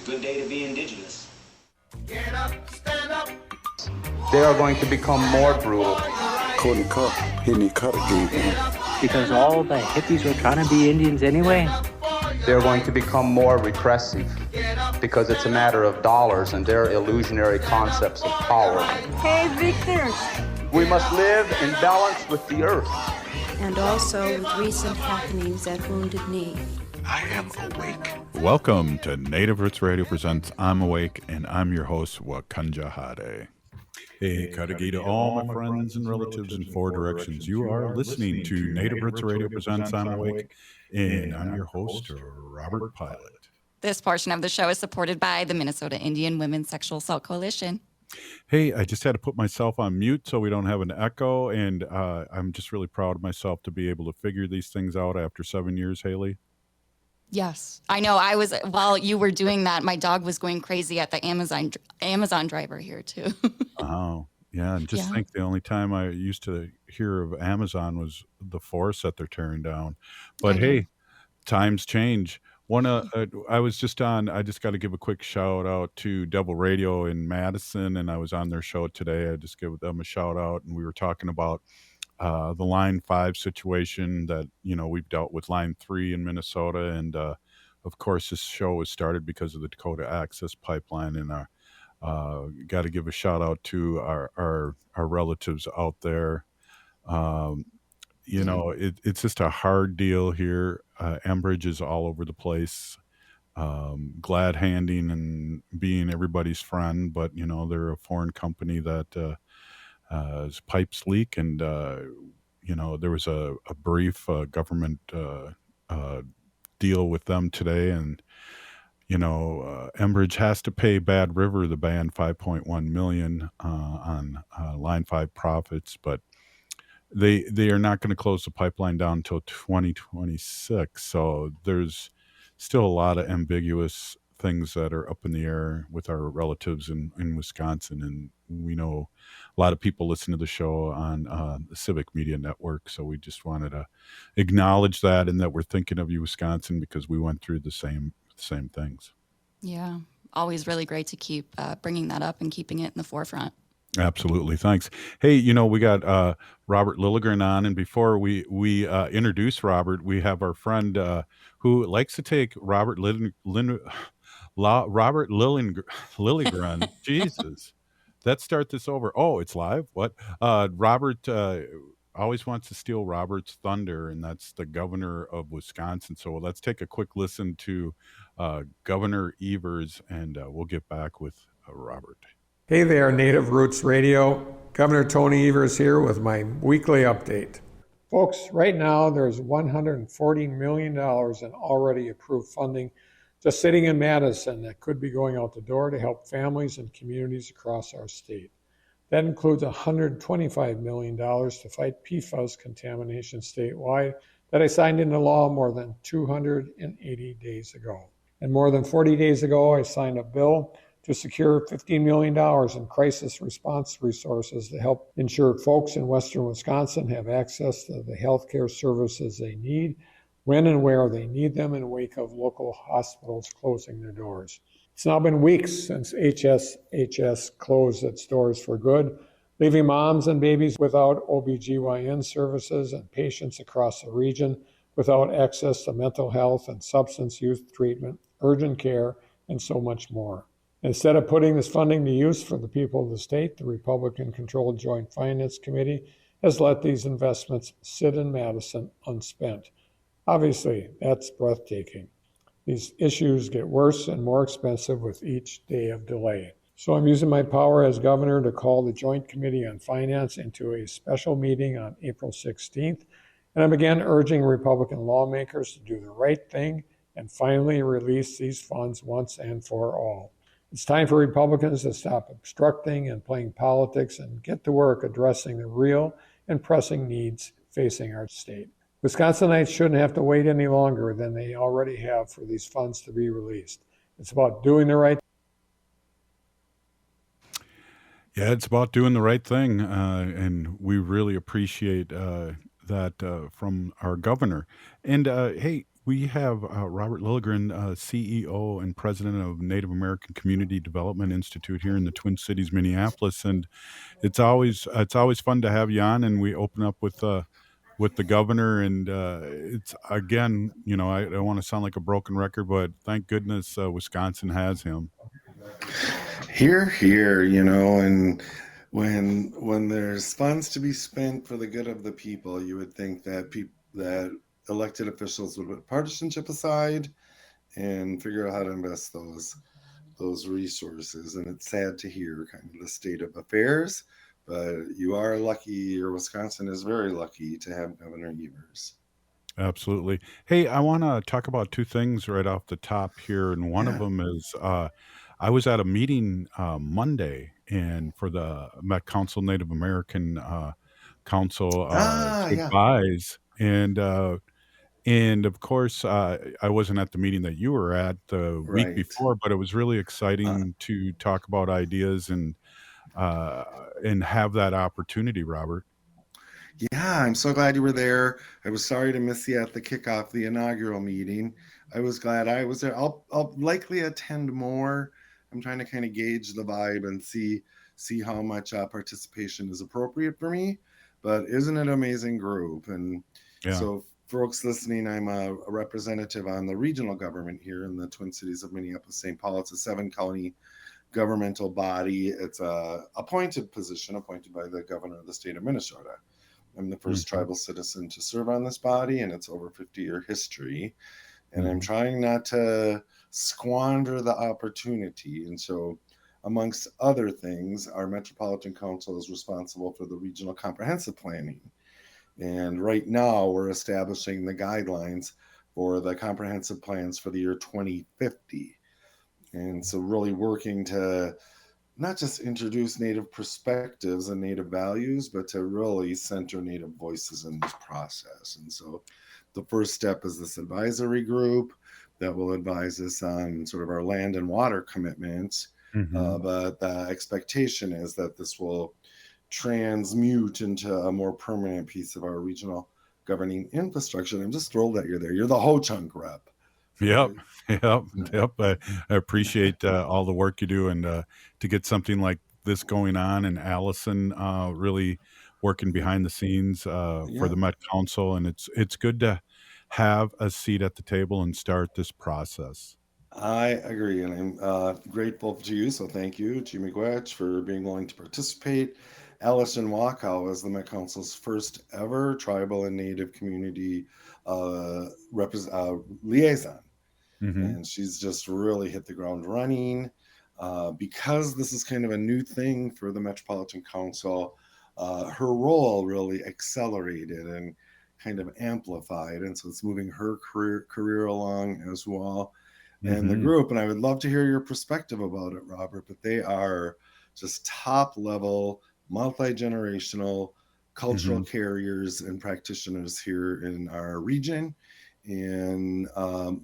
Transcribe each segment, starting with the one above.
Good day to be indigenous. Get up, stand up. They are going to become more brutal. Couldn't cut, hitting cut again. Because all the hippies were trying to be Indians anyway. They're going to become more repressive because it's a matter of dollars and their illusionary concepts of power. Hey, Victor. We must live in balance with the earth. And also with recent happenings at Wounded Knee. I am awake. Welcome to Native Roots Radio Presents I'm Awake, and I'm your host, Wakanja Hade. Hey, Kadagi to all my friends and relatives in four directions. You are listening to Native Roots Radio Presents I'm Awake, and I'm your host, Robert Pilot. This portion of the show is supported by the Minnesota Indian Women's Sexual Assault Coalition. Hey, I just had to put myself on mute so we don't have an echo, and I'm just really proud of myself to be able to figure these things out after 7 years, Haley. Yes, I know. While you were doing that, my dog was going crazy at the Amazon driver here too. Oh, yeah. And just think the only time I used to hear of Amazon was the forest that they're tearing down. But hey, times change. I just got to give a quick shout out to Devil Radio in Madison, and I was on their show today. I just give them a shout out, and we were talking about the Line 5 situation that, we've dealt with Line 3 in Minnesota. And, of course, this show was started because of the Dakota Access Pipeline. And got to give a shout out to our relatives out there. It's just a hard deal here. Enbridge is all over the place. Glad handing and being everybody's friend. But, they're a foreign company that his pipes leak, and there was a brief government deal with them today, and Enbridge has to pay Bad River the band $5.1 million on Line 5 profits, but they are not going to close the pipeline down until 2026. So there's still a lot of ambiguous things that are up in the air with our relatives in Wisconsin. And we know a lot of people listen to the show on the Civic Media Network. So we just wanted to acknowledge that, and that we're thinking of you, Wisconsin, because we went through the same things. Yeah. Always really great to keep bringing that up and keeping it in the forefront. Absolutely. Thanks. Hey, we got Robert Lilligren on, and before we introduce Robert, we have our friend who likes to take Robert Lilligren. Jesus, let's start this over. Oh, it's live. What? Robert always wants to steal Robert's thunder, and that's the governor of Wisconsin. So let's take a quick listen to Governor Evers, and we'll get back with Robert. Hey there, Native Roots Radio. Governor Tony Evers here with my weekly update. Folks, right now there's $140 million in already approved funding just sitting in Madison that could be going out the door to help families and communities across our state. That includes $125 million to fight PFAS contamination statewide that I signed into law more than 280 days ago. And more than 40 days ago, I signed a bill to secure $15 million in crisis response resources to help ensure folks in western Wisconsin have access to the healthcare services they need when and where they need them in the wake of local hospitals closing their doors. It's now been weeks since HSHS closed its doors for good, leaving moms and babies without OBGYN services and patients across the region without access to mental health and substance use treatment, urgent care, and so much more. Instead of putting this funding to use for the people of the state, the Republican-controlled Joint Finance Committee has let these investments sit in Madison unspent. Obviously, that's breathtaking. These issues get worse and more expensive with each day of delay. So I'm using my power as governor to call the Joint Committee on Finance into a special meeting on April 16th, and I'm again urging Republican lawmakers to do the right thing and finally release these funds once and for all. It's time for Republicans to stop obstructing and playing politics and get to work addressing the real and pressing needs facing our state. Wisconsinites shouldn't have to wait any longer than they already have for these funds to be released. It's about doing the right thing. Yeah, it's about doing the right thing, and we really appreciate that from our governor. And hey, we have Robert Lilligren, CEO and president of Native American Community Development Institute here in the Twin Cities, Minneapolis, and it's always fun to have you on. And we open up with the governor, and it's again, I don't want to sound like a broken record, but thank goodness Wisconsin has him. Here, here, and when there's funds to be spent for the good of the people, you would think that that elected officials would put partisanship aside and figure out how to invest those resources. And it's sad to hear kind of the state of affairs, but you are lucky, or Wisconsin is very lucky to have Governor Evers. Absolutely. Hey, I want to talk about two things right off the top here, and one of Yeah. them is I was at a meeting Monday, and for the Met Council Native American Council Ah, to yeah. advise, and of course I wasn't at the meeting that you were at the week Right. before, but it was really Uh, exciting to talk about ideas uh, and have that opportunity, Robert. yeah, I'm so glad you were there. I was sorry to miss you at the kickoff, the inaugural meeting. I was glad I was there. I'll likely attend more. I'm trying to kind of gauge the vibe and see how much participation is appropriate for me. But isn't it an amazing group? And Yeah. so, folks listening, I'm a representative on the regional government here in the Twin Cities of Minneapolis, St. Paul. It's a 7 county governmental body. It's a appointed position appointed by the governor of the state of Minnesota. I'm the first Hmm. tribal citizen to serve on this body, and it's over 50-year history. And I'm Hmm. trying not to squander the opportunity. And so, amongst other things, our Metropolitan Council is responsible for the regional comprehensive planning. And right now, we're establishing the guidelines for the comprehensive plans for the year 2050. And so, really working to not just introduce Native perspectives and Native values, but to really center Native voices in this process. And so the first step is this advisory group that will advise us on sort of our land and water commitments. Hmm. But the expectation is that this will transmute into a more permanent piece of our regional governing infrastructure. And I'm just thrilled that you're there. You're the Ho Chunk rep. Yep, So, yep, yeah. yep. I appreciate all the work you do, and to get something like this going on, and Allison really working behind the scenes for Yeah. the Met Council, and it's good to have a seat at the table and start this process. I agree, and I'm grateful to you. So thank you, Jimmy Gwetch, for being willing to participate. Allison Wakow is the Met Council's first ever tribal and Native community liaison, Hmm. and she's just really hit the ground running. Because this is kind of a new thing for the Metropolitan Council, her role really accelerated and kind of amplified, and so it's moving her career along as well, and the Hmm. group. And I would love to hear your perspective about it, Robert. But they are just top level, multi generational cultural Hmm. carriers and practitioners here in our region, in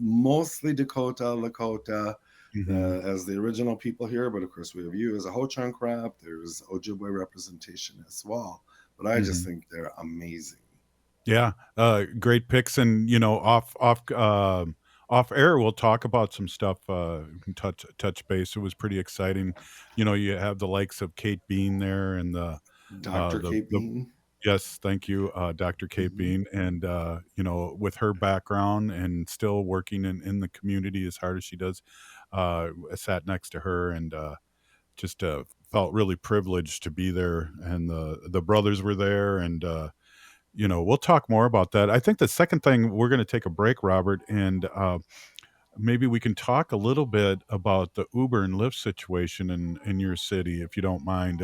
mostly Dakota, Lakota. Hmm. As the original people here, but of course we have you as a Ho Chunk rep. There's Ojibwe representation as well, but I just Hmm. think they're amazing. Yeah, great picks, and off air, we'll talk about some stuff. Touch base. It was pretty exciting. You have the likes of Kate Bean there, and Dr. Kate the Bean. yes, thank you, Dr. Kate Mhm. Bean, and with her background and still working in the community as hard as she does, I sat next to her and just felt really privileged to be there, and the brothers were there, and we'll talk more about that. I think the second thing, we're going to take a break, Robert, and maybe we can talk a little bit about the Uber and Lyft situation in your city, if you don't mind.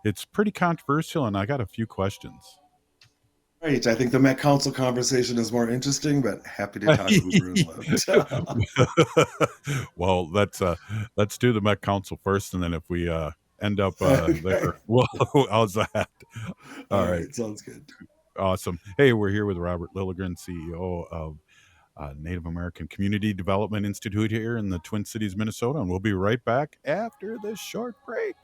It's pretty controversial, and I got a few questions. Right. I think the Met Council conversation is more interesting, but happy to talk Uber and Lyft. Well, let's do the Met Council first, and then if we end up there, Okay. well, how's that? All All right, right. Sounds good. awesome. Hey, we're here with Robert Lilligren, CEO of Native American Community Development Institute here in the Twin Cities, Minnesota, and we'll be right back after this short break.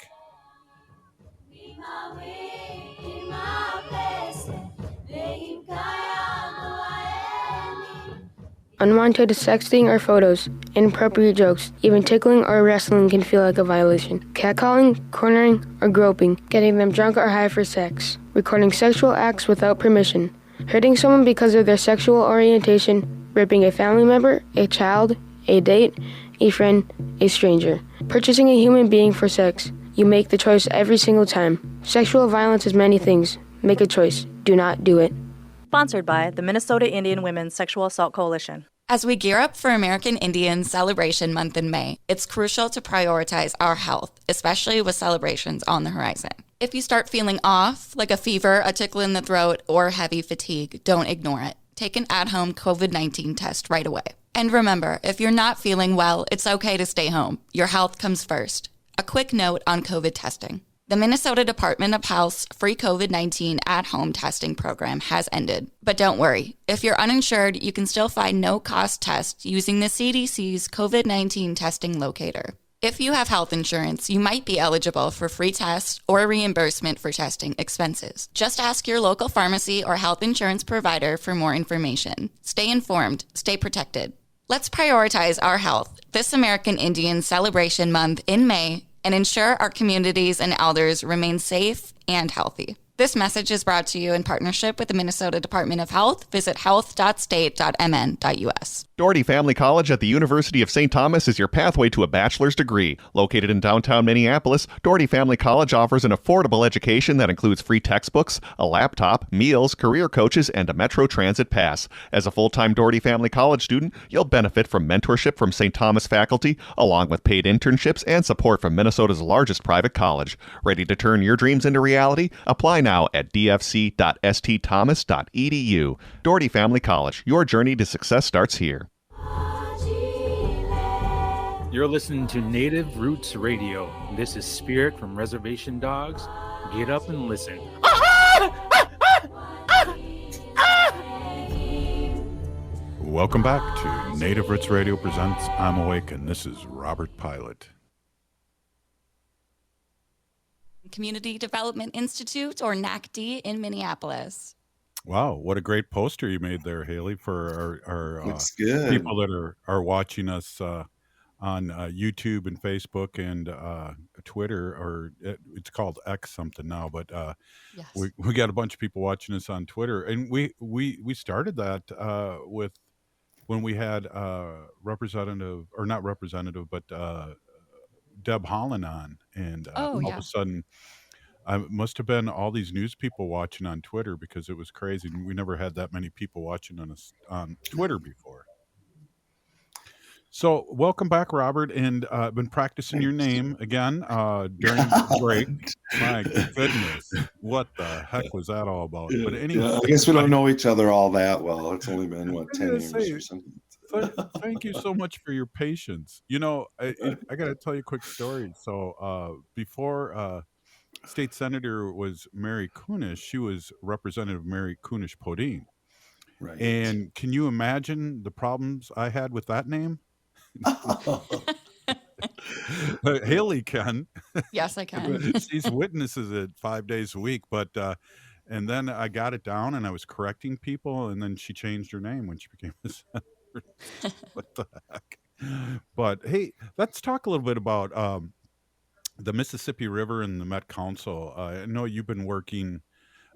Unwanted sexting or photos, inappropriate jokes, even tickling or wrestling can feel like a violation. Catcalling, cornering, or groping, getting them drunk or high for sex. Recording sexual acts without permission. Hurting someone because of their sexual orientation. Raping a family member, a child, a date, a friend, a stranger. Purchasing a human being for sex. You make the choice every single time. Sexual violence is many things. Make a choice. Do not do it. Sponsored by the Minnesota Indian Women's Sexual Assault Coalition. As we gear up for American Indian Celebration Month in May, it's crucial to prioritize our health, especially with celebrations on the horizon. If you start feeling off, like a fever, a tickle in the throat, or heavy fatigue, don't ignore it. Take an at-home COVID-19 test right away. And remember, if you're not feeling well, it's okay to stay home. Your health comes first. A quick note on COVID testing. The Minnesota Department of Health's free COVID-19 at-home testing program has ended. But don't worry, if you're uninsured, you can still find no-cost tests using the CDC's COVID-19 testing locator. If you have health insurance, you might be eligible for free tests or reimbursement for testing expenses. Just ask your local pharmacy or health insurance provider for more information. Stay informed, stay protected. Let's prioritize our health this American Indian Celebration Month in May and ensure our communities and elders remain safe and healthy. This message is brought to you in partnership with the Minnesota Department of Health. Visit health.state.mn.us. Doherty Family College at the University of St. Thomas is your pathway to a bachelor's degree. Located in downtown Minneapolis, Doherty Family College offers an affordable education that includes free textbooks, a laptop, meals, career coaches, and a Metro Transit pass. As a full-time Doherty Family College student, you'll benefit from mentorship from St. Thomas faculty, along with paid internships and support from Minnesota's largest private college. Ready to turn your dreams into reality? Apply now at dfc.stthomas.edu. Doherty Family College, your journey to success starts here. You're listening to Native Roots Radio. This is Spirit from Reservation Dogs. Get up and listen. Welcome back to Native Roots Radio presents I'm Awake, and this is Robert Pilot. Community Development Institute, or NACDI, in Minneapolis. Wow, what a great poster you made there, Haley, for our Looks good. people that are watching us on YouTube and Facebook and Twitter, or it's called X something now, but Yes. we got a bunch of people watching us on Twitter, and we started that with when we had representative, or not representative, but Deb Holland on, and all of a sudden I must have been all these news people watching on Twitter, because it was crazy. We never had that many people watching on Twitter before. So welcome back, Robert, and I've been practicing your name again during the break. My goodness, what the heck was that all about? But anyway, I guess we don't know each other all that well. It's only been 10 years or something. Thank you so much for your patience. You know, I got to tell you a quick story. So before State Senator was Mary Kunesh, she was Representative Mary Kunesh Podine. Right. And can you imagine the problems I had with that name? Haley can. Yes, I can. She's witnesses it 5 days a week, but and then I got it down and I was correcting people, and then she changed her name when she became a senator. What the heck? But hey, let's talk a little bit about the Mississippi River and the Met Council. I know you've been working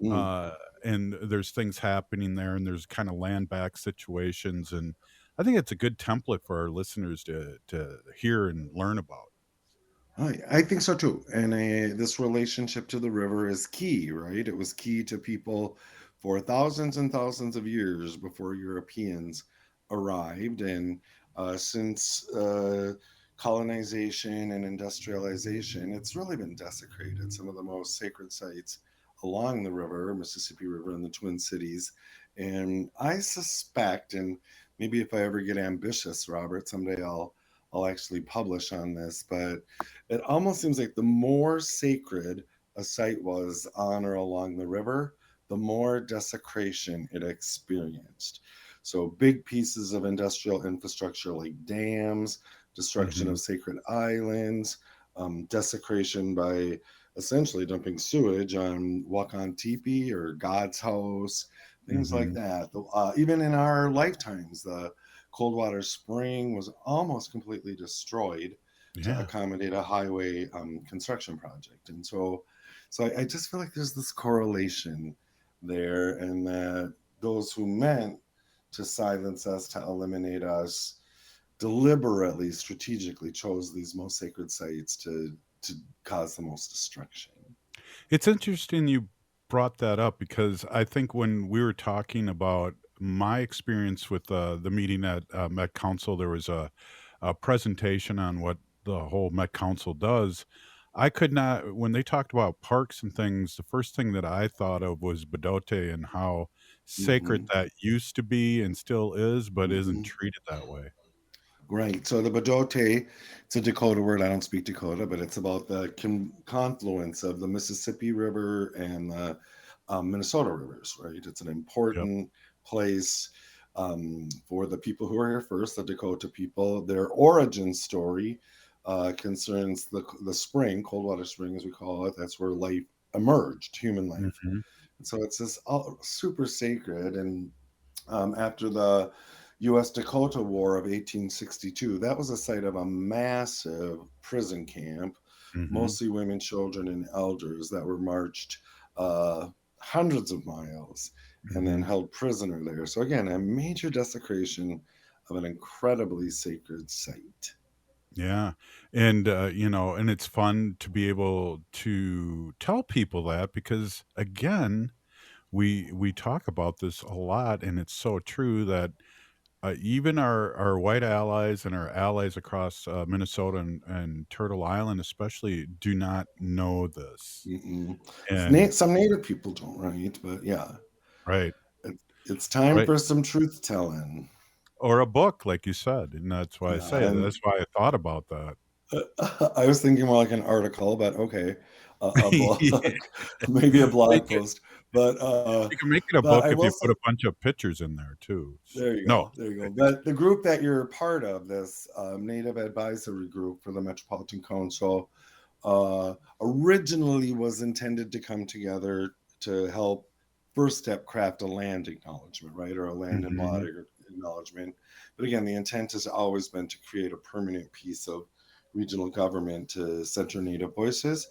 and there's things happening there, and there's kind of land back situations, and I think it's a good template for our listeners to hear and learn about. I think so too. And this relationship to the river is key, right? It was key to people for thousands and thousands of years before Europeans arrived. And since colonization and industrialization, it's really been desecrated. Some of the most sacred sites along the river, Mississippi River, and the Twin Cities. And I suspect, and maybe if I ever get ambitious, Robert, someday I'll actually publish on this, but it almost seems like the more sacred a site was on or along the river, the more desecration it experienced. So big pieces of industrial infrastructure like dams, destruction of sacred islands, desecration by essentially dumping sewage on Wakan Tipi or God's house, things like that. Even in our lifetimes, the Coldwater Spring was almost completely destroyed to Yeah. accommodate a highway construction project. And so I just feel like there's this correlation there, and that those who meant to silence us, to eliminate us, deliberately, strategically chose these most sacred sites to cause the most destruction. It's interesting you brought that up because I think when we were talking about my experience with the meeting at Met Council, there was a presentation on what the whole Met Council does. I could not, when they talked about parks and things, the first thing that I thought of was Bedote and how sacred Hmm. that used to be and still is, but isn't Hmm. treated that way. Right. So the Bedote, it's a Dakota word. I don't speak Dakota, but it's about the confluence of the Mississippi River and the Minnesota rivers, right? It's an Yep. important place for the people who are here first, the Dakota people. Their origin story concerns the spring, Coldwater Spring, as we call it. That's where life emerged, human life. Hmm. And so it's this super sacred. And after the U.S. Dakota War of 1862. That was a site of a massive prison camp, Hmm. mostly women, children, and elders that were marched uh, hundreds of miles and then Hmm. held prisoner there. So, again, a major desecration of an incredibly sacred site. Yeah. And, and it's fun to be able to tell people that because, again, we talk about this a lot, and it's so true that even our white allies and our allies across Minnesota and Turtle Island, especially, do not know this. Mm-mm. And Some native people don't, right? But yeah, right, it's time right, for some truth telling. or a book, like you said, and that's why I Yeah, say and that's why I thought about that. I was thinking more like an article, but okay, a Yeah. blog, maybe a Make blog it. post. But You can make it a but book I if will you say, put a bunch of pictures in there too. there you No, go, there you go. it's But the group that you're part of, this Native Advisory Group for the Metropolitan Council, originally was intended to come together to help first step craft a land acknowledgement, right, or a land and mhm, water acknowledgement. But again, the intent has always been to create a permanent piece of regional government to center Native voices.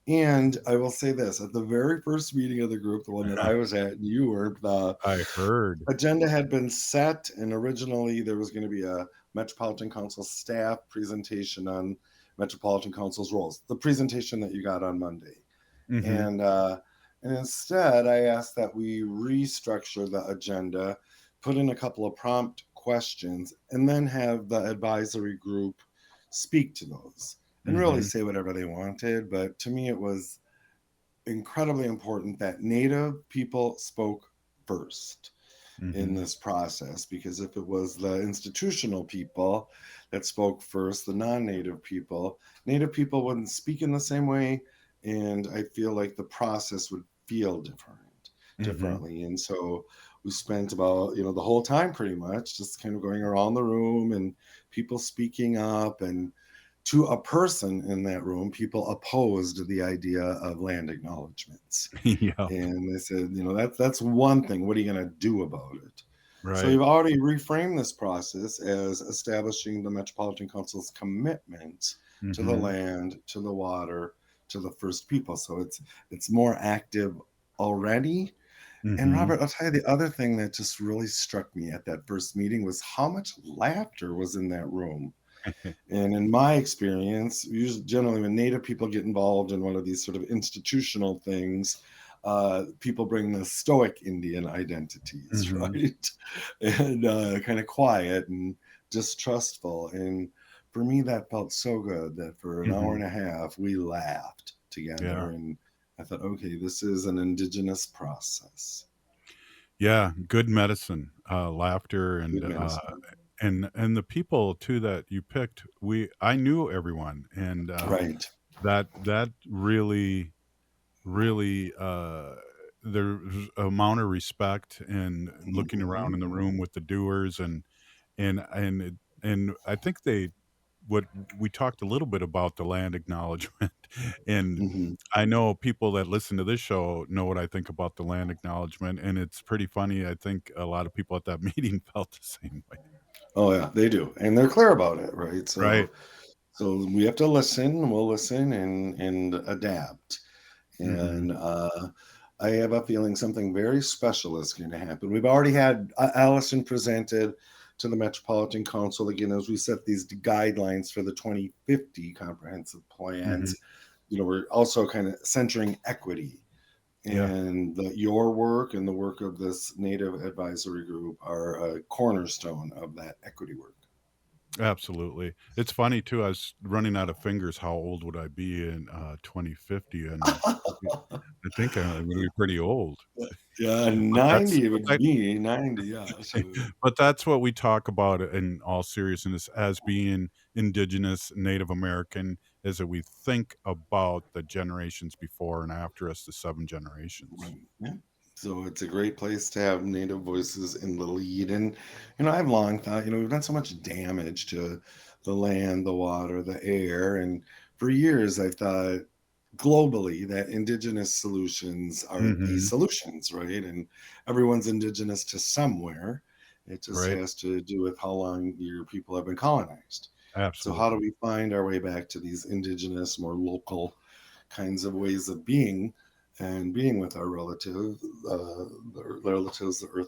And I will say this, at the very first meeting of the group, the one that I was at, and you were, the I heard. agenda had been set, and originally there was going to be a Metropolitan Council staff presentation on Metropolitan Council's roles, the presentation that you got on Monday. Mhm. And instead, I asked that we restructure the agenda, put in a couple of prompt questions, and then have the advisory group speak to those and really Mhm. say whatever they wanted. But to me, it was incredibly important that Native people spoke first in Mhm. this process, because if it was the institutional people that spoke first, the non-native people, native people wouldn't speak in the same way, and I feel like the process would feel Mhm. differently. And so we spent about, the whole time pretty much just kind of going around the room and people speaking up, and to a person in that room, people opposed the idea of land acknowledgements. Yep. And they said, that's one thing. What are you going to do about it? So Right. you've already reframed this process as establishing the Metropolitan Council's commitment to the Mhm. land, to the water, to the first people. So it's more active already. And Mhm. Robert, I'll tell you the other thing that just really struck me at that first meeting was how much laughter was in that room. And in my experience, usually generally when Native people get involved in one of these sort of institutional things, people bring the stoic Indian identities, Mhm. right? And kind of quiet and distrustful. And for me, that felt so good that for an hour Mhm. and a half, we laughed Yeah. together. And I thought, okay, this is an indigenous process. Yeah, good medicine, laughter, Good medicine. and the people too that you picked, I knew everyone, and, Right. that really, really, there's amount of respect and looking around Hmm. in the room with the doers and I think what we talked a little bit about the land acknowledgement, and Hmm. I know people that listen to this show know what I think about the land acknowledgement, and it's pretty funny. I think a lot of people at that meeting felt the same way. Oh yeah, they do, and they're clear about it, right? Right. So we have to listen. We'll listen and adapt. Mm-hmm. And I have a feeling something very special is going to happen. We've already had Allison presented to the Metropolitan Council again as we set these guidelines for the 2050 comprehensive plans. We're also kind of centering equity. And your work and the work of this Native Advisory Group are a cornerstone of that equity work. Absolutely. It's funny too. I was running out of fingers. How old would I be in 2050? And I think I'm going to be pretty old. Yeah, 90 would be 90. Yeah. So. But that's what we talk about in all seriousness as being Indigenous, Native American, as we think about the generations before and after us, the 7 generations. Right. Yeah. So it's a great place to have Native voices in the lead. And, I've long thought, we've done so much damage to the land, the water, the air. And for years, I thought globally that Indigenous solutions are the solutions, right? And everyone's Indigenous to somewhere. It just has to do with how long your people have been colonized. Absolutely. So how do we find our way back to these Indigenous, more local kinds of ways of being? And being with our relatives, the earth,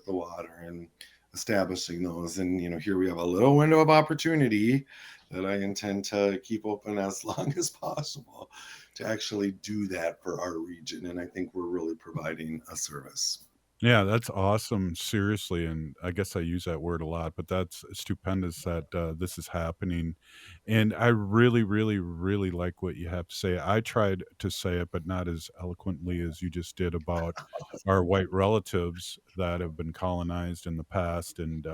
the water, and establishing those. And, here we have a little window of opportunity that I intend to keep open as long as possible to actually do that for our region. And I think we're really providing a service. Yeah, that's awesome. Seriously. And I guess I use that word a lot, but that's stupendous that this is happening. And I really, really, really like what you have to say. I tried to say it, but not as eloquently as you just did about our white relatives that have been colonized in the past. And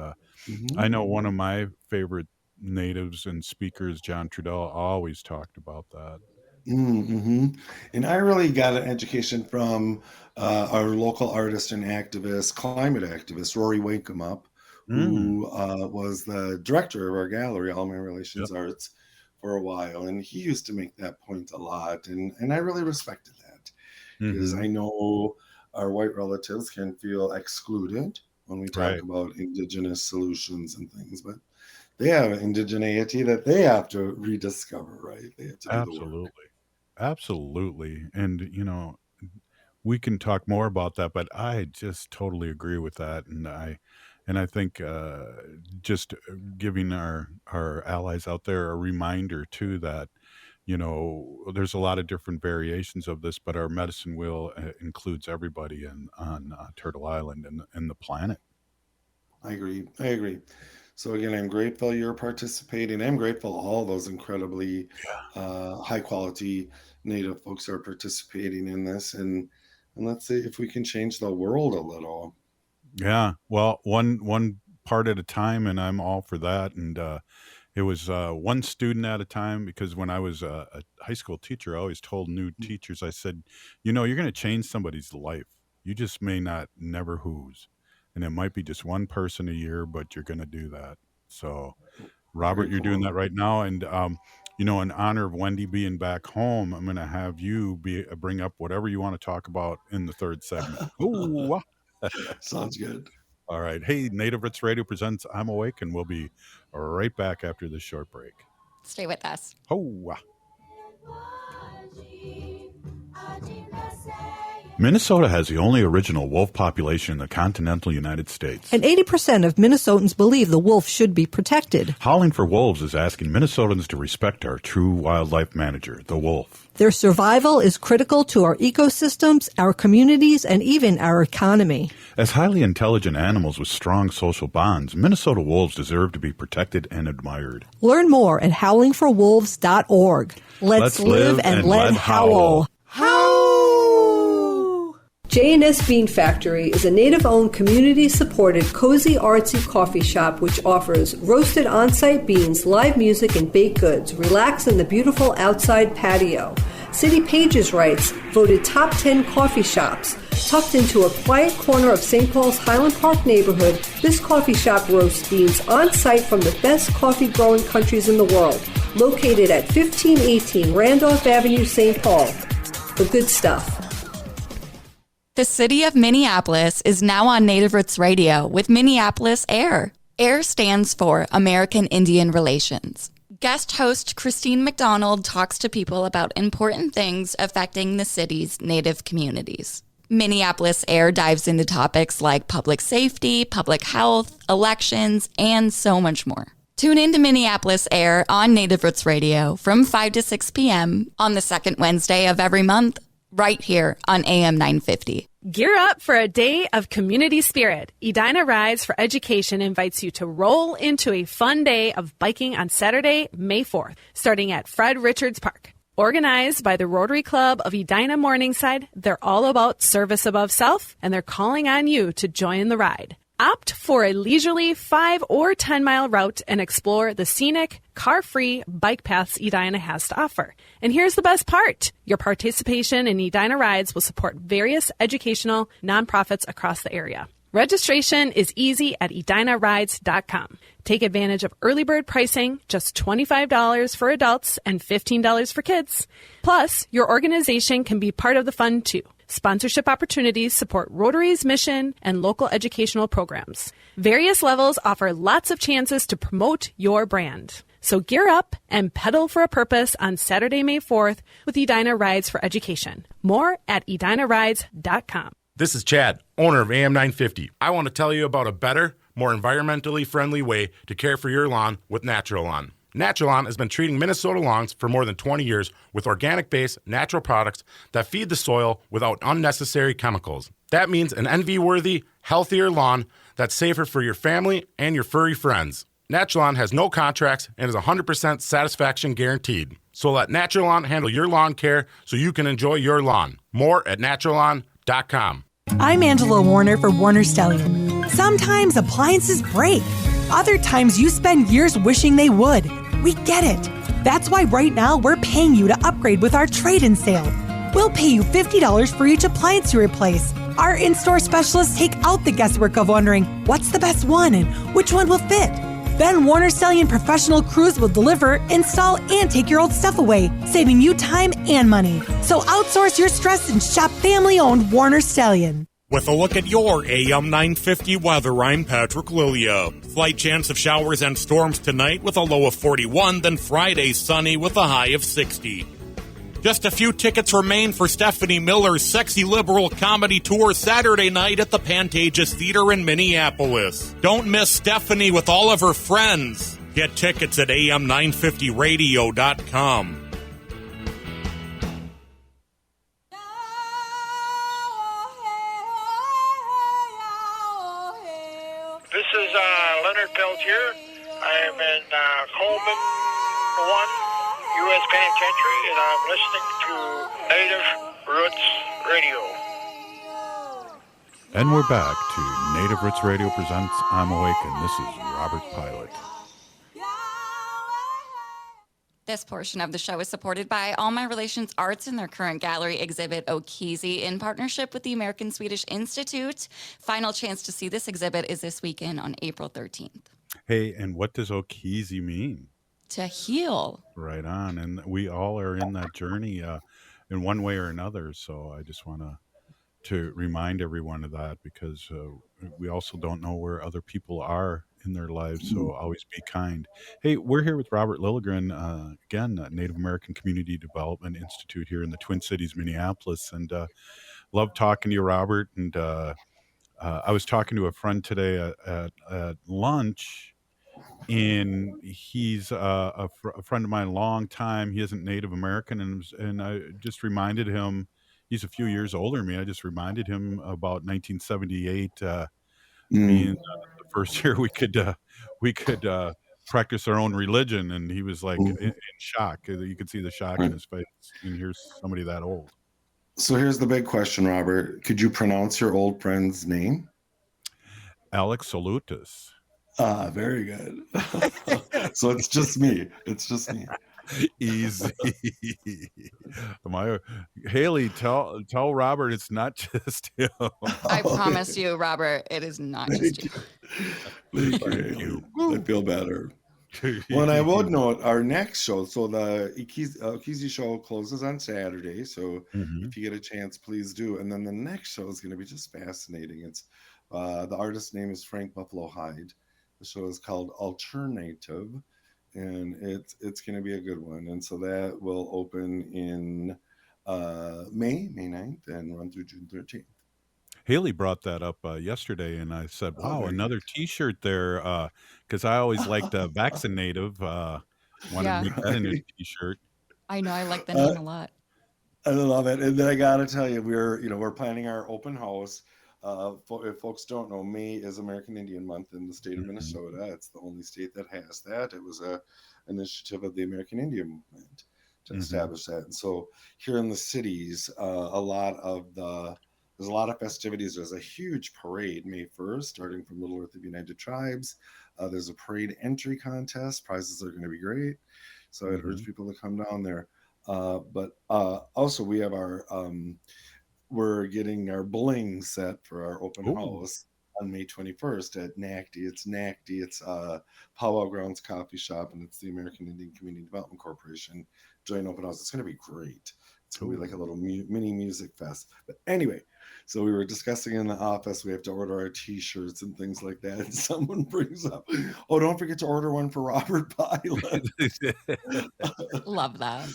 I know one of my favorite natives and speakers, John Trudell, always talked about that. And I really got an education from our local artist and activist, climate activist, Rory Wakemup, who was the director of our gallery, All American Relations Arts, for a while. And he used to make that point a lot. And I really respected that because I know our white relatives can feel excluded when we talk about Indigenous solutions and things, but they have indigeneity that they have to rediscover, right? They have to do the work. Absolutely. And, we can talk more about that, but I just totally agree with that. And I think just giving our allies out there a reminder too that, there's a lot of different variations of this, but our medicine wheel includes everybody on Turtle Island and the planet. I agree. So again, I'm grateful you're participating. I'm grateful all those incredibly high quality Native folks are participating in this. And let's see if we can change the world a little. Yeah. Well, one part at a time, and I'm all for that. And it was one student at a time, because when I was a high school teacher, I always told new teachers, I said, you're going to change somebody's life. You just may not never who's. And it might be just one person a year, but you're going to do that. So, Robert, you're doing that right now. And, in honor of Wendy being back home, I'm going to have you bring up whatever you want to talk about in the third segment. Ooh. Sounds good. All right. Hey, Native Roots Radio presents I'm Awake, and we'll be right back after this short break. Stay with us. Oh. Minnesota has the only original wolf population in the continental United States. And 80% of Minnesotans believe the wolf should be protected. Howling for Wolves is asking Minnesotans to respect our true wildlife manager, the wolf. Their survival is critical to our ecosystems, our communities, and even our economy. As highly intelligent animals with strong social bonds, Minnesota wolves deserve to be protected and admired. Learn more at howlingforwolves.org. Let's live and let howl. J&S Bean Factory is a Native-owned, community-supported, cozy, artsy coffee shop which offers roasted on-site beans, live music, and baked goods. Relax in the beautiful outside patio. City Pages writes, voted top 10 coffee shops. Tucked into a quiet corner of St. Paul's Highland Park neighborhood, this coffee shop roasts beans on-site from the best coffee-growing countries in the world. Located at 1518 Randolph Avenue, St. Paul. The good stuff. The city of Minneapolis is now on Native Roots Radio with Minneapolis Air. AIR stands for American Indian Relations. Guest host Christine McDonald talks to people about important things affecting the city's Native communities. Minneapolis AIR dives into topics like public safety, public health, elections, and so much more. Tune in to Minneapolis AIR on Native Roots Radio from 5 to 6 p.m. on the second Wednesday of every month, right here on AM 950. Gear up for a day of community spirit. Edina Rides for Education invites you to roll into a fun day of biking on Saturday, May 4th, starting at Fred Richards Park. Organized by the Rotary Club of Edina Morningside, they're all about service above self, and they're calling on you to join the ride. Opt for a leisurely 5 or 10-mile route and explore the scenic, car-free bike paths Edina has to offer. And here's the best part. Your participation in Edina Rides will support various educational nonprofits across the area. Registration is easy at edinarides.com. Take advantage of early bird pricing, just $25 for adults and $15 for kids. Plus, your organization can be part of the fun too. Sponsorship opportunities support Rotary's mission and local educational programs. Various levels offer lots of chances to promote your brand. So gear up and pedal for a purpose on Saturday, May 4th with Edina Rides for Education. More at edinarides.com. This is Chad, owner of AM 950. I want to tell you about a better, more environmentally friendly way to care for your lawn with Natural Lawn. Natural Lawn has been treating Minnesota lawns for more than 20 years with organic-based natural products that feed the soil without unnecessary chemicals. That means an envy-worthy, healthier lawn that's safer for your family and your furry friends. Natural Lawn has no contracts and is 100% satisfaction guaranteed. So let Natural Lawn handle your lawn care so you can enjoy your lawn. More at naturalawn.com. I'm Angela Warner for Warner Stellian. Sometimes appliances break. Other times you spend years wishing they would. We get it. That's why right now we're paying you to upgrade with our trade-in sale. We'll pay you $50 for each appliance you replace. Our in-store specialists take out the guesswork of wondering what's the best one and which one will fit. Then Warner Stellian professional crews will deliver, install, and take your old stuff away, saving you time and money. So outsource your stress and shop family-owned Warner Stellian. With a look at your AM 950 weather, I'm Patrick Lilia. Slight chance of showers and storms tonight with a low of 41, then Friday sunny with a high of 60. Just a few tickets remain for Stephanie Miller's Sexy Liberal Comedy Tour Saturday night at the Pantages Theater in Minneapolis. Don't miss Stephanie with all of her friends. Get tickets at am950radio.com. This is Leonard Peltier. I am in Coleman 1 U.S. Penitentiary, and I'm listening to Native Roots Radio. And we're back to Native Roots Radio presents I'm Awake, and this is Robert Pilot. This portion of the show is supported by All My Relations Arts and their current gallery exhibit, Okizi, in partnership with the American Swedish Institute. Final chance to see this exhibit is this weekend on April 13th. Hey, and what does Okizi mean? To heal. Right on. And we all are in that journey in one way or another. So I just want to remind everyone of that, because we also don't know where other people are in their lives. So always be kind. Hey, we're here with Robert Lilligren, again, Native American Community Development Institute here in the Twin Cities, Minneapolis. And love talking to you, Robert. And I was talking to a friend today at lunch, and he's a friend of mine, a long time. He isn't Native American, and I just reminded him, he's a few years older than me. I just reminded him about 1978 being the first year we could practice our own religion, and he was like in shock. You could see the shock in his face, and here's somebody that old. So here's the big question, Robert. Could you pronounce your old friend's name? Alex Salutis. Very good. So it's just me. It's just me. Easy. Haley, tell Robert it's not just him. I promise you, Robert, it is not just you. Thank you. I feel better. Well, and I would note our next show. So the Okizi show closes on Saturday. So if you get a chance, please do. And then the next show is going to be just fascinating. It's the artist's name is Frank Buffalo Hyde. The show is called Alternative, and it's going to be a good one. And so that will open in May 9th, and run through June 13th. Haley brought that up yesterday, and I said, Oh, "Wow, very another T-shirt there," because I always liked Vaccinative. Wanted to Yeah. make that into a Right. T-shirt. I know. I like the Uh, name a lot. I love it. And then I got to tell you, we're planning our open house. If folks don't know, May is American Indian Month in the state of Mhm. Minnesota. It's the only state that has that. It was a initiative of the American Indian movement to Mhm. establish that. And so here in the cities, there's a lot of festivities. There's a huge parade May 1st, starting from Little Earth of United Tribes. There's a parade entry contest. Prizes are going to be great. So I'd urge Mhm. people to come down there. But also we have we're getting our bling set for our open Ooh. house on May 21st at NACDI. It's NACDI. It's Powwow Grounds Coffee Shop, and it's the American Indian Community Development Corporation joint open house. It's going to be great. It's going to be like a Ooh. little mini music fest. But anyway, so we were discussing in the office, we have to order our T-shirts and things like that. And someone brings up, oh, don't forget to order one for Robert Pilot. Love that.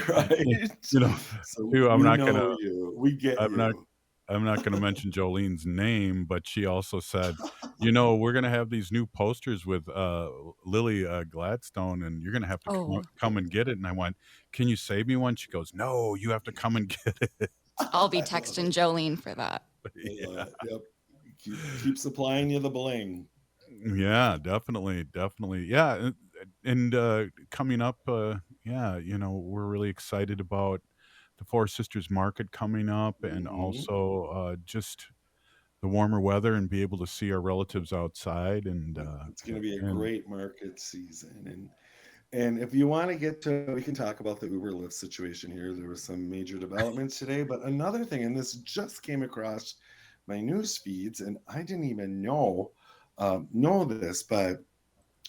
Right? You know, So too, we know you. We get I'm not you. I'm not gonna mention Jolene's name, but she also said, "We're gonna have these new posters with, Lily, Gladstone, and you're gonna have to Oh, come and get it." And I went, "Can you save me one?" She goes, "No, you have to come and get it." I'll be I love texting it. Jolene for that. I love Yeah. it. Yep. Keep supplying you the bling. Yeah, definitely, definitely. Yeah, coming up, yeah, we're really excited about the Four Sisters Market coming up, and Hmm. also, just the warmer weather and be able to see our relatives outside It's going to be a and great market season, and if you want to get to, we can talk about the Uber Lyft situation here. There were some major developments today, but another thing, and this just came across my news feeds, and I didn't even know this, but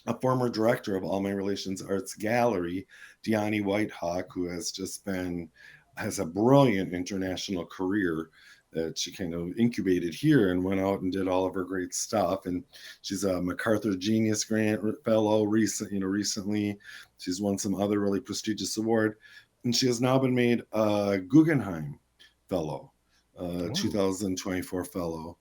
a former director of All My Relations Arts Gallery, Deani Whitehawk, who has a brilliant international career that she kind of incubated here and went out and did all of her great stuff. And she's a MacArthur Genius Grant fellow recently. She's won some other really prestigious award. And she has now been made a Guggenheim fellow, oh, 2024 fellow.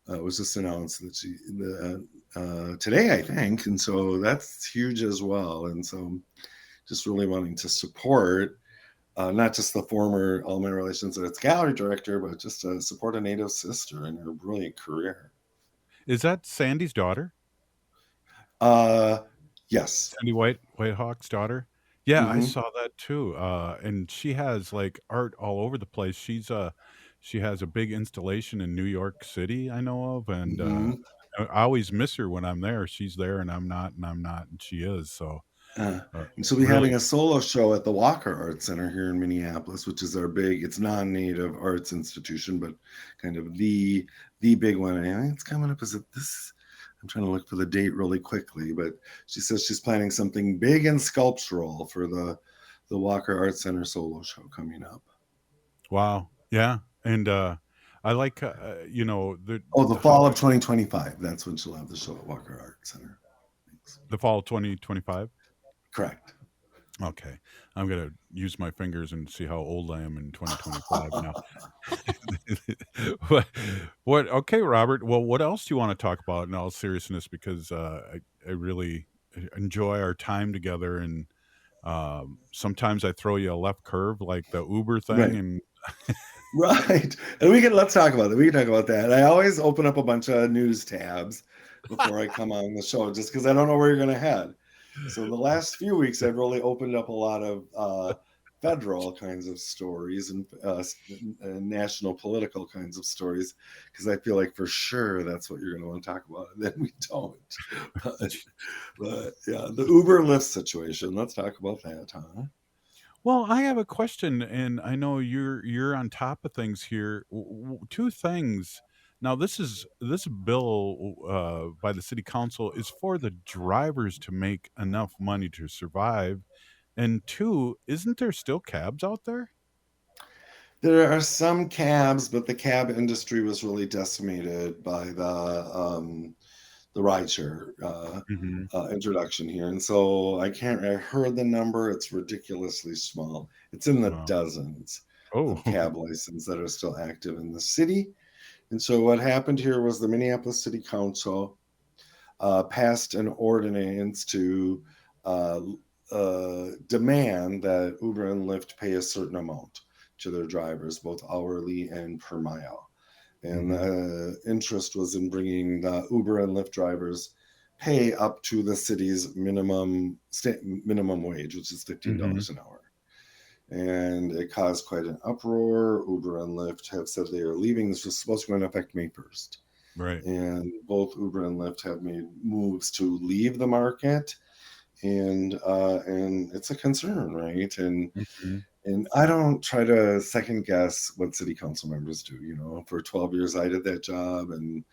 It was just announced that today, I think, and so that's huge as well. And so, just really wanting to support not just the former All My Relations Arts Gallery director, but just to support a Native sister in her brilliant career. is that Sandy's daughter? Uh, yes. Sandy Whitehawk's daughter? Yeah, I Hmm. saw that too, and she has, like, art all over the place. She has a big installation in New York City, I know of, and, Hmm. I always miss her when I'm there. She's there, and I'm not, and she is, so, Uh, uh, and she'll be having really a solo show at the Walker Arts Center here in Minneapolis, which is it's non-native arts institution, but kind of the big one. And I think it's coming up. Is it this? I'm trying to look for the date really quickly, but she says she's planning something big and sculptural for the Walker Arts Center solo show coming up. wow, yeah, and, I like, Oh, the how fall of 2025. That's when she'll have the show at Walker Arts Center. Thanks. the fall of 2025? Correct. Okay. I'm gonna use my fingers and see how old I am in 2025 now. What okay, Robert. Well, what else do you wanna talk about in all seriousness? Because, I really enjoy our time together, and, sometimes I throw you a left curve like the Uber thing, Right. and Right. And let's talk about it. We can talk about that. I always open up a bunch of news tabs before I come on the show just because I don't know where you're going to head. So the last few weeks, I've really opened up a lot of federal kinds of stories and national political kinds of stories because I feel like for sure that's what you're going to want to talk about. And then we don't. But, but yeah, the Uber Lyft situation. Let's talk about that, huh? well, I have a question, and I know you're on top of things here. 2 things. Now, this bill by the city council is for the drivers to make enough money to survive, and 2, isn't there still cabs out there? There are some cabs, but the cab industry was really decimated by rideshare introduction here. And so I heard the number, it's ridiculously small. It's in the dozens of cab licenses that are still active in the city. And so what happened here was the Minneapolis City Council passed an ordinance to demand that Uber and Lyft pay a certain amount to their drivers, both hourly and per mile. And interest was in bringing the Uber and Lyft drivers pay up to the city's minimum wage, which is $15 an hour. And it caused quite an uproar. Uber and Lyft have said they are leaving. This was supposed to go into effect May 1st. Right. And both Uber and Lyft have made moves to leave the market. And it's a concern, right? And I don't try to second guess what city council members do. You know, for 12 years I did that job, and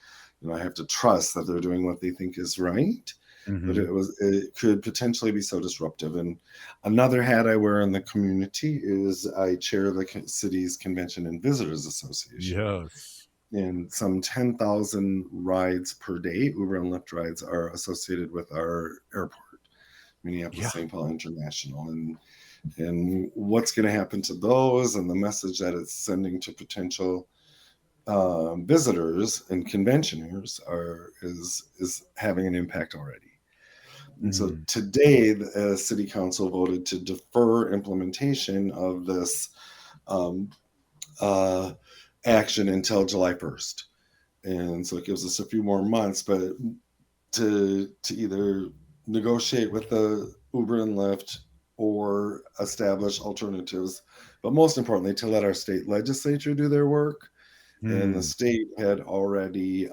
I have to trust that they're doing what they think is right. But it could potentially be so disruptive. And another hat I wear in the community is I chair the city's Convention and Visitors Association. Yes. And some 10,000 rides per day, Uber and Lyft rides, are associated with our airport, Minneapolis St. Paul International. And what's going to happen to those, and the message that it's sending to potential visitors and conventioners is having an impact already. And so today, the city council voted to defer implementation of this action until July 1st. And so it gives us a few more months, but to either negotiate with the Uber and Lyft or establish alternatives, but most importantly, to let our state legislature do their work. And the state had already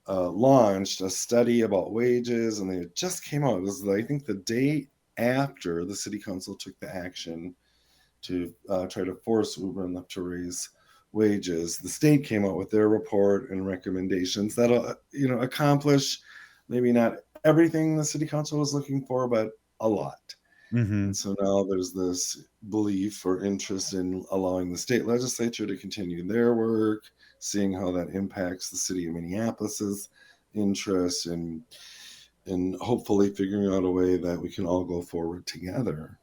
launched a study about wages, and they just came out. It was, I think, the day after the city council took the action to try to force Uber and Lyft to raise wages. The state came out with their report and recommendations that'll, accomplish maybe not everything the city council was looking for, but a lot. And so now there's this belief or interest in allowing the state legislature to continue their work, seeing how that impacts the city of Minneapolis's interest, and hopefully figuring out a way that we can all go forward together.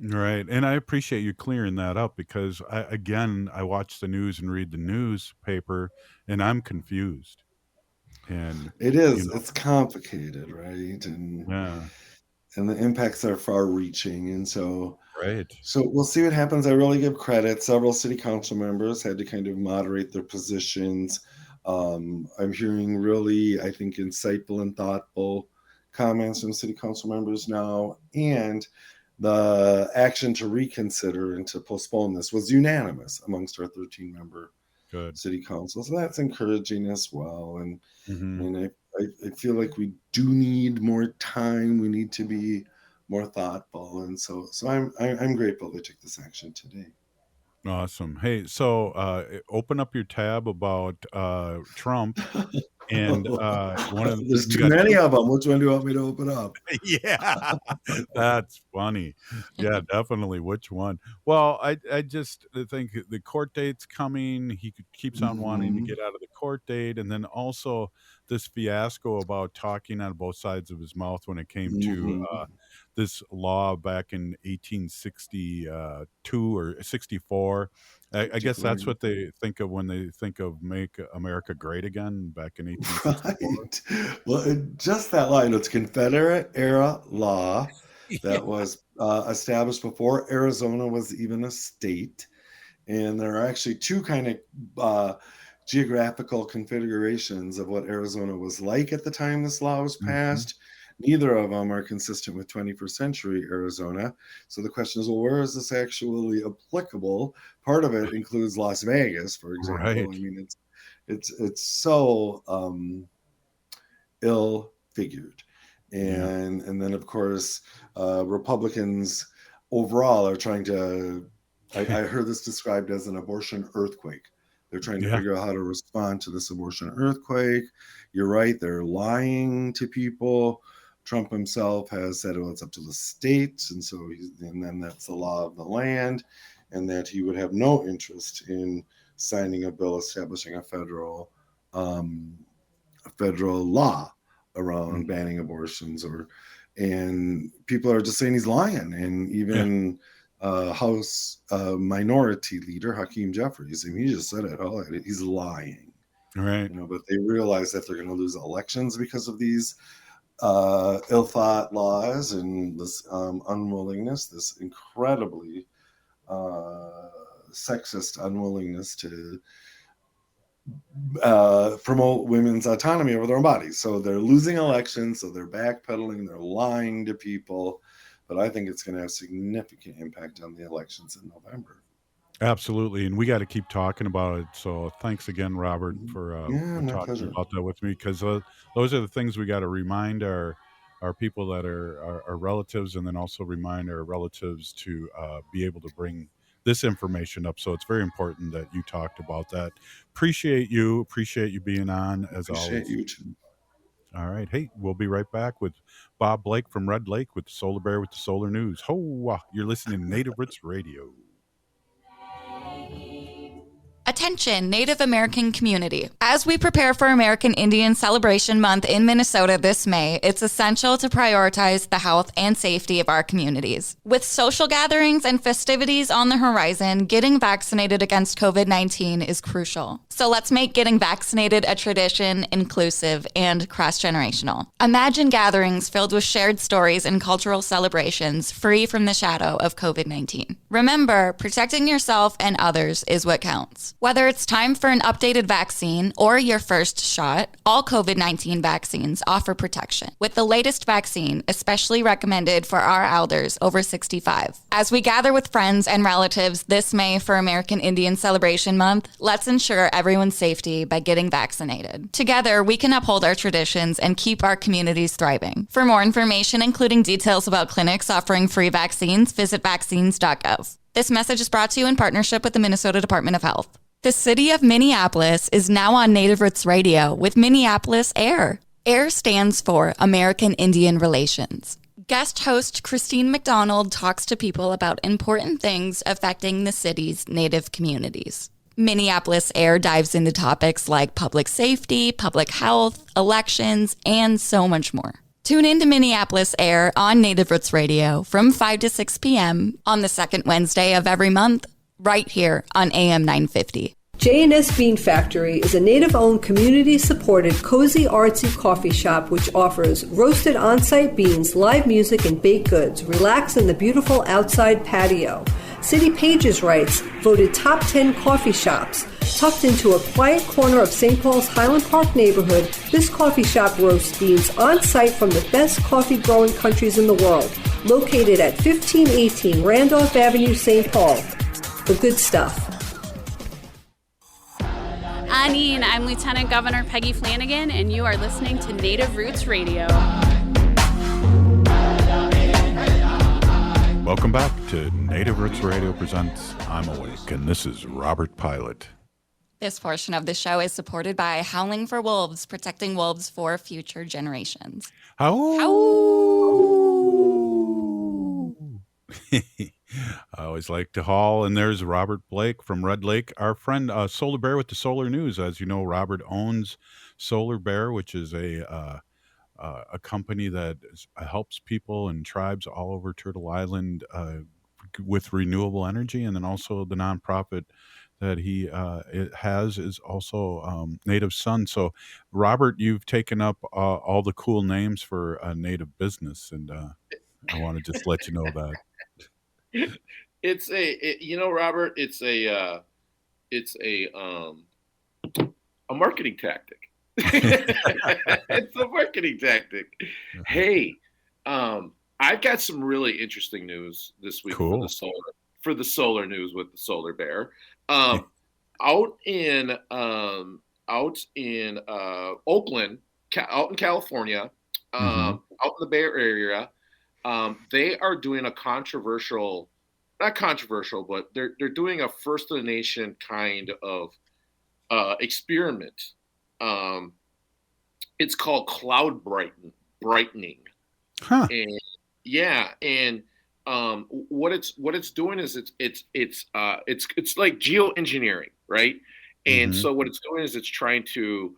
Right. And I appreciate you clearing that up, because I watch the news and read the newspaper, and I'm confused. And it is, it's complicated, right? And the impacts are far reaching. And so we'll see what happens. I really give credit. Several city council members had to kind of moderate their positions. I'm hearing really, I think, insightful and thoughtful comments from city council members now. And the action to reconsider and to postpone this was unanimous amongst our 13-member city council. So that's encouraging as well. And I feel like we do need more time. We need to be more thoughtful. And so I'm grateful they took this action today. Awesome. Hey, so open up your tab about Trump. And one of there's too many of them. Which one do you want me to open up? Yeah, that's funny. Yeah, definitely. Which one? Well, I just think the court date's coming. He keeps on wanting to get out of the court date, and then also this fiasco about talking out of both sides of his mouth when it came to this law back in 1862 or 64. I guess that's what they think of when they think of Make America Great Again back in 1864. Right. Well, just that line, it's Confederate era law that was established before Arizona was even a state. And there are actually two kind of geographical configurations of what Arizona was like at the time this law was passed. Neither of them are consistent with 21st century Arizona. So the question is, well, where is this actually applicable? Part of it includes Las Vegas, for example. Right. I mean, it's so ill-figured. And then, of course, Republicans overall are trying to, I heard this described as an abortion earthquake. They're trying to figure out how to respond to this abortion earthquake. You're right, they're lying to people. Trump himself has said, well, it's up to the states, and then that's the law of the land, and that he would have no interest in signing a bill establishing a federal federal law around banning abortions, and people are just saying he's lying. And even House Minority Leader Hakeem Jeffries, and he just said it, he's lying. Right. But they realize that they're going to lose elections because of these ill-thought laws and this unwillingness, this incredibly sexist unwillingness to promote women's autonomy over their own bodies. So they're losing elections, so they're backpedaling, they're lying to people. But I think it's going to have significant impact on the elections in November. Absolutely, and we got to keep talking about it. So thanks again, Robert, for talking pleasure. about that with me, because those are the things we got to remind our people that are our relatives, and then also remind our relatives to be able to bring this information up. So it's very important that you talked about that. Appreciate you being on as always. Appreciate you too. All right. Hey, we'll be right back with Bob Blake from Red Lake with the Solar Bear with the Solar News. Ho! You're listening to Native Roots Radio. Attention, Native American community. As we prepare for American Indian Celebration Month in Minnesota this May, it's essential to prioritize the health and safety of our communities. With social gatherings and festivities on the horizon, getting vaccinated against COVID-19 is crucial. So let's make getting vaccinated a tradition, inclusive, and cross-generational. Imagine gatherings filled with shared stories and cultural celebrations free from the shadow of COVID-19. Remember, protecting yourself and others is what counts. Whether it's time for an updated vaccine or your first shot, all COVID-19 vaccines offer protection, with the latest vaccine especially recommended for our elders over 65. As we gather with friends and relatives this May for American Indian Celebration Month, let's ensure everyone's safety by getting vaccinated. Together, we can uphold our traditions and keep our communities thriving. For more information, including details about clinics offering free vaccines, visit vaccines.gov. This message is brought to you in partnership with the Minnesota Department of Health. The city of Minneapolis is now on Native Roots Radio with Minneapolis AIR. AIR stands for American Indian Relations. Guest host Christine McDonald talks to people about important things affecting the city's Native communities. Minneapolis AIR dives into topics like public safety, public health, elections, and so much more. Tune in to Minneapolis AIR on Native Roots Radio from 5 to 6 p.m. on the second Wednesday of every month, right here on AM 950. J&S Bean Factory is a Native-owned, community-supported, cozy, artsy coffee shop which offers roasted on-site beans, live music, and baked goods. Relax in the beautiful outside patio. City Pages writes, voted top 10 coffee shops. Tucked into a quiet corner of St. Paul's Highland Park neighborhood, this coffee shop roasts beans on-site from the best coffee-growing countries in the world. Located at 1518 Randolph Avenue, St. Paul. The good stuff. Anine, I'm Lieutenant Governor Peggy Flanagan, and you are listening to Native Roots Radio. Welcome back to Native Roots Radio presents I'm Awake, and this is Robert Pilot. This portion of the show is supported by Howling for Wolves, protecting wolves for future generations. I always like to haul, and there's Robert Blake from Red Lake, our friend Solar Bear with the Solar News. As you know, Robert owns Solar Bear, which is a company that helps people and tribes all over Turtle Island with renewable energy, and then also the nonprofit that he has is also Native Sun. So, Robert, you've taken up all the cool names for a Native business, and I want to just let you know that. It's Robert, it's a marketing tactic. It's a marketing tactic. Hey, I've got some really interesting news this week for the solar news with the Solar Bear. Out in Oakland, out in California, out in the Bay Area, they are doing a not controversial, but they're doing a first of the nation kind of experiment. It's called cloud brightening. Huh. And what it's doing is it's like geoengineering, right? And so what it's doing is it's trying to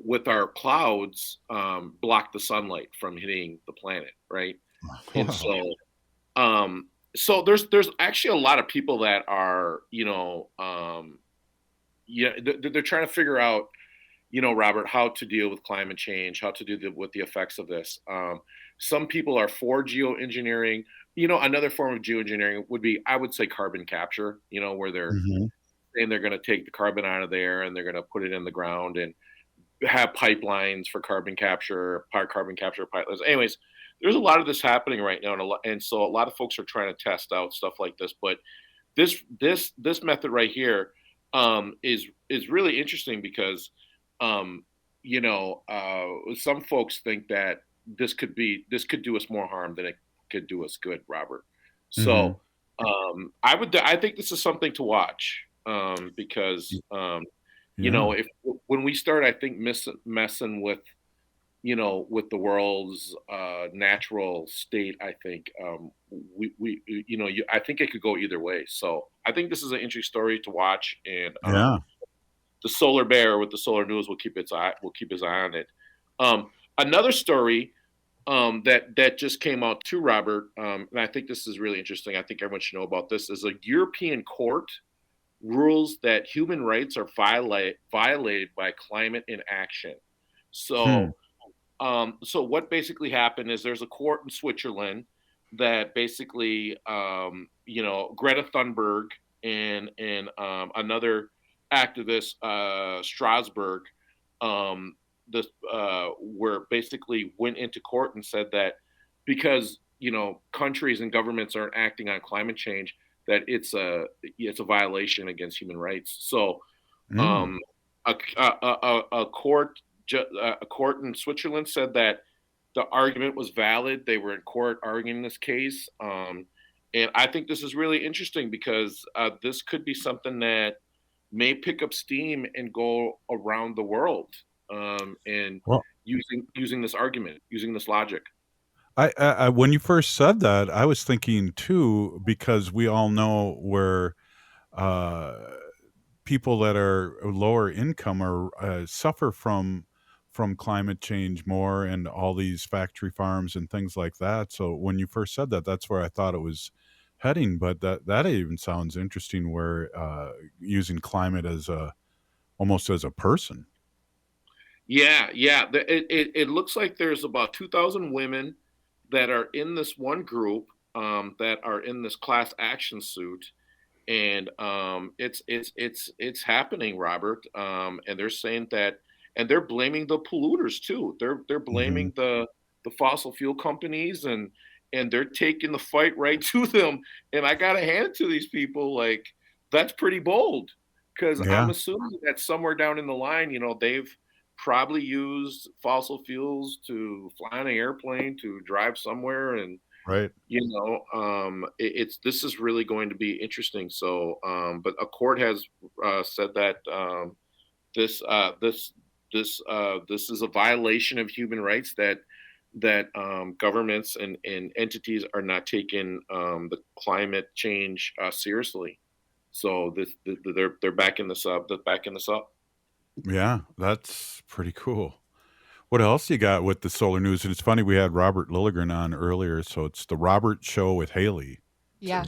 with our clouds, block the sunlight from hitting the planet, right? And Wow. so there's actually a lot of people that are, they're trying to figure out, Robert, how to deal with climate change, how to deal with the effects of this. Some people are for geoengineering. Another form of geoengineering would be, I would say, carbon capture, where they're saying they're going to take the carbon out of there and they're going to put it in the ground and have pipelines for carbon capture pipelines. Anyways, there's a lot of this happening right now, and so a lot of folks are trying to test out stuff like this. But this method right here is really interesting because some folks think that this could do us more harm than it could do us good, Robert. So I think this is something to watch because if when we start, I think messing with with the world's natural state, I think I think it could go either way. So I think this is an interesting story to watch, and the Solar Bear with the Solar News will keep his eye on it. Another story that just came out too, Robert, and I think this is really interesting. I think everyone should know about this. Is a European court rules that human rights are violated by climate inaction. So, so what basically happened is there's a court in Switzerland that basically, Greta Thunberg and another activist, Strasbourg, where basically went into court and said that because countries and governments aren't acting on climate change, that it's a violation against human rights. So a court in Switzerland said that the argument was valid. They were in court arguing this case, and I think this is really interesting because this could be something that may pick up steam and go around the world, and using this argument, using this logic. I when you first said that, I was thinking too, because we all know where people that are lower income are suffer from climate change more, and all these factory farms and things like that. So when you first said that, that's where I thought it was heading. But that even sounds interesting, where using climate as almost as a person. Yeah. It looks like there's about 2,000 women that are in this one group, that are in this class action suit, and it's happening, Robert. And they're saying that, and they're blaming the polluters too. They're blaming the fossil fuel companies, and they're taking the fight right to them. And I gotta hand it to these people, like, that's pretty bold, because I'm assuming that somewhere down in the line, they've probably used fossil fuels to fly on an airplane, to drive somewhere, and this is really going to be interesting. So, but a court has said that this is a violation of human rights, that governments and entities are not taking the climate change seriously. So they're backing this up. Yeah, that's pretty cool. What else you got with the solar news? And it's funny, we had Robert Lilligren on earlier, so it's the Robert Show with Haley. Yeah.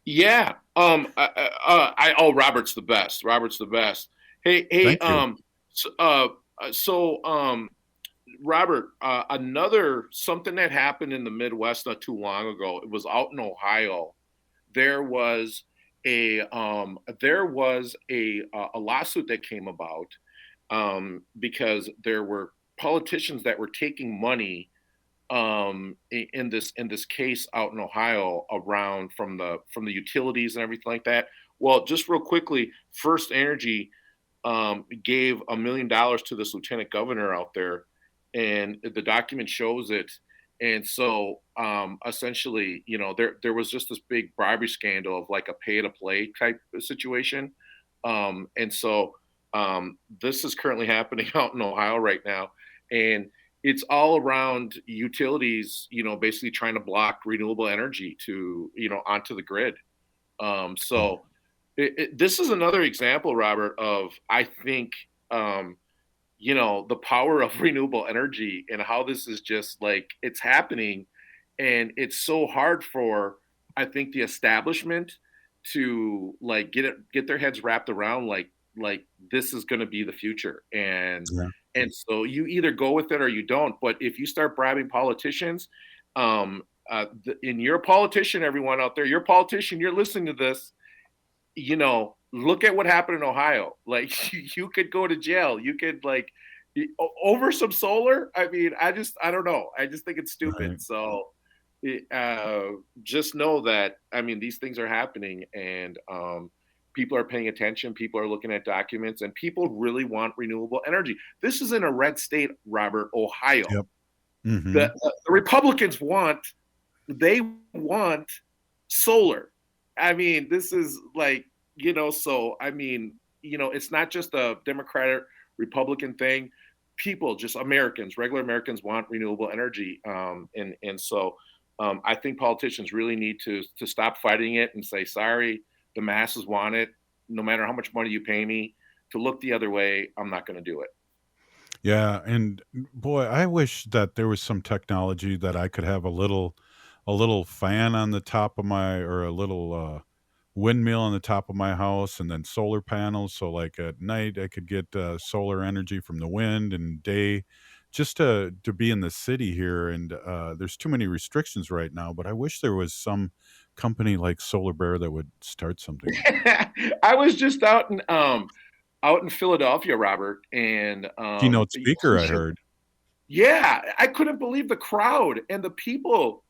Yeah. Robert's the best. Hey. Robert, another something that happened in the Midwest not too long ago. It was out in Ohio. There was a lawsuit that came about because there were politicians that were taking money in this case out in Ohio around from the utilities and everything like that. Well, just real quickly, First Energy gave $1 million to this lieutenant governor out there, and the document shows it. And so essentially, there was just this big bribery scandal of like a pay to play type of situation. And so this is currently happening out in Ohio right now. And it's all around utilities, basically trying to block renewable energy to, onto the grid. So this is another example, Robert, of, I think, the power of renewable energy and how this is just like it's happening. And it's so hard for, I think, the establishment to like get their heads wrapped around like this is going to be the future. And so you either go with it or you don't. But if you start bribing politicians, and you're a politician, everyone out there, you're a politician, you're listening to this, look at what happened in Ohio. Like you could go to jail. You could like over some solar. I mean, I don't know. I just think it's stupid. Right. So just know that, I mean, these things are happening, and people are paying attention. People are looking at documents, and people really want renewable energy. This is in a red state, Robert, Ohio. Yep. Mm-hmm. The Republicans want solar. I mean, this is like, so I mean, it's not just a Democratic Republican thing. People, just Americans, regular Americans, want renewable energy. And so I think politicians really need to stop fighting it and say, sorry, the masses want it. No matter how much money you pay me to look the other way, I'm not going to do it. Yeah. And boy, I wish that there was some technology that I could have a little fan on the top of or a little windmill on the top of my house, and then solar panels. So like at night I could get solar energy from the wind, and day just to be in the city here. And there's too many restrictions right now, but I wish there was some company like Solar Bear that would start something. I was just out in Philadelphia, Robert, and keynote speaker, I heard. Yeah, I couldn't believe the crowd and the people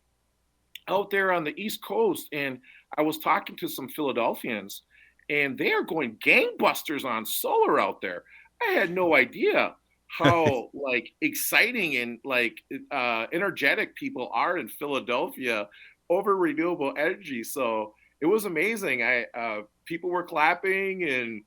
out there on the East Coast. And I was talking to some Philadelphians, and they are going gangbusters on solar out there. I had no idea how like exciting and like energetic people are in Philadelphia over renewable energy. So it was amazing. People were clapping, and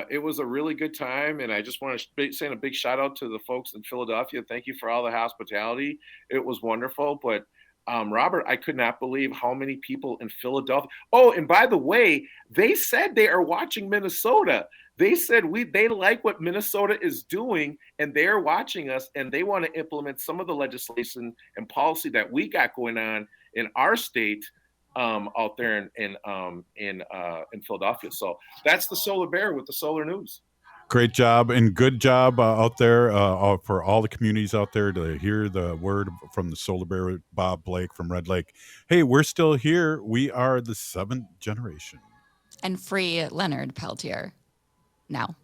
it was a really good time. And I just want to send a big shout out to the folks in Philadelphia. Thank you for all the hospitality. It was wonderful. But Robert, I could not believe how many people in Philadelphia. Oh, and by the way, they said they are watching Minnesota. They said they like what Minnesota is doing, and they're watching us, and they want to implement some of the legislation and policy that we got going on in our state out there in Philadelphia. So that's the Solar Bear with the solar news. Great job, and good job out there for all the communities out there to hear the word from the Solar Bear, Bob Blake from Red Lake. Hey, we're still here. We are the 7th generation. And free Leonard Peltier now.